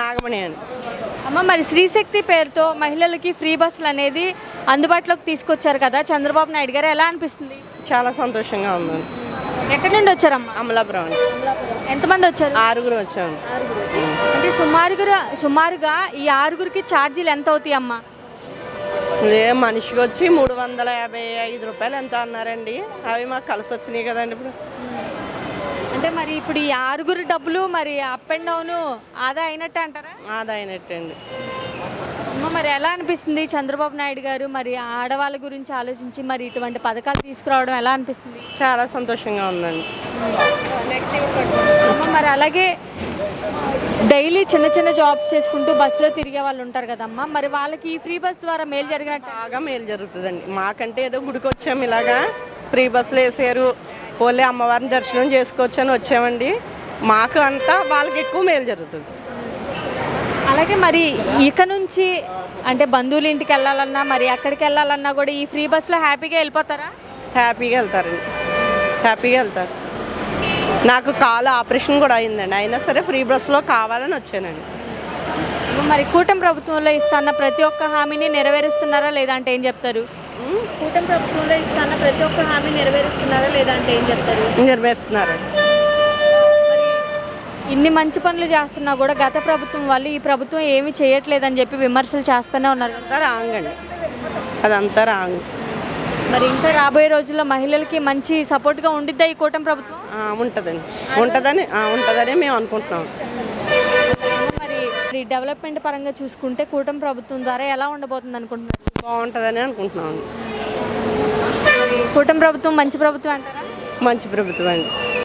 నాగమణి అని. అమ్మ, మరి స్త్రీశక్తి పేరుతో మహిళలకి ఫ్రీ బస్సులు అనేది అందుబాటులోకి తీసుకొచ్చారు కదా చంద్రబాబు నాయుడు గారు, ఎలా అనిపిస్తుంది? చాలా సంతోషంగా ఉందండి. ఎక్కడి నుండి వచ్చారమ్మా? అమలాపురం అండి. ఎంతమంది వచ్చారు? 6 వచ్చాము. అంటే సుమారుగా ఈ 6కి ఛార్జీలు ఎంత అవుతాయి అమ్మా? మనిషికి వచ్చి 355 రూపాయలు ఎంత అన్నారండి. అవి మాకు కలిసి వచ్చినాయి కదండి ఇప్పుడు. అంటే మరి ఇప్పుడు ఈ 6 డబ్బులు మరి అప్ అండ్ డౌన్ ఆదా అయినట్టు అంటారా? ఆదా అయినట్టండి. అమ్మ, మరి ఎలా అనిపిస్తుంది చంద్రబాబు నాయుడు గారు మరి ఆడవాళ్ళ గురించి ఆలోచించి మరి ఇటువంటి పథకాలు తీసుకురావడం ఎలా అనిపిస్తుంది? చాలా సంతోషంగా ఉందండి. అమ్మ, మరి అలాగే డైలీ చిన్న చిన్న జాబ్స్ చేసుకుంటూ బస్సులో తిరిగే వాళ్ళు ఉంటారు కదమ్మా, మరి వాళ్ళకి ఈ ఫ్రీ బస్ ద్వారా మేలు జరిగినట్టు? బాగా మేలు జరుగుతుందండి. మాకంటే ఏదో గుడికి వచ్చాము, ఇలాగా ఫ్రీ బస్సులు వేసారు, ఓన్లీ అమ్మవారిని దర్శనం చేసుకోవచ్చు అని వచ్చామండి. మాకు అంతా వాళ్ళకి ఎక్కువ మేలు జరుగుతుంది. అలాగే మరి ఇక నుంచి అంటే బంధువుల ఇంటికి వెళ్ళాలన్నా మరి అక్కడికి వెళ్ళాలన్నా కూడా ఈ ఫ్రీ బస్సులో హ్యాపీగా వెళ్ళిపోతారా? హ్యాపీగా వెళ్తారండి, హ్యాపీగా వెళ్తారు. నాకు కాలు ఆపరేషన్ కూడా అయిందండి, అయినా సరే ఫ్రీ బస్సులో కావాలని వచ్చానండి. మరి కూటమి ప్రభుత్వంలో ఇస్తున్న ప్రతి ఒక్క హామీని నెరవేరుస్తున్నారా లేదంటే ఏం చెప్తారు? కూటమి ప్రభుత్వంలో ఇస్తున్న ప్రతి ఒక్క హామీ నెరవేరుస్తున్నారా లేదంటే ఏం చెప్తారు? నెరవేరుస్తున్నారండి. ఇన్ని మంచి పనులు చేస్తున్నా కూడా గత ప్రభుత్వం వాళ్ళు ఈ ప్రభుత్వం ఏమీ చేయట్లేదని చెప్పి విమర్శలు చేస్తూనే ఉన్నారు. అంతా రాంగ్ అండి, అదంతా రాంగ్. మరి ఇంకా రాబోయే రోజుల్లో మహిళలకి మంచి సపోర్ట్గా ఉండిద్దా ఈ కూటమి ప్రభుత్వం? ఉంటుందని మేము అనుకుంటున్నాం. మరి డెవలప్మెంట్ పరంగా చూసుకుంటే కూటమి ప్రభుత్వం ద్వారా ఎలా ఉండబోతుంది అనుకుంటున్నారు? బాగుంటుందని అనుకుంటున్నాం. కూటమి ప్రభుత్వం మంచి ప్రభుత్వం అంటారా? మంచి ప్రభుత్వం అండి.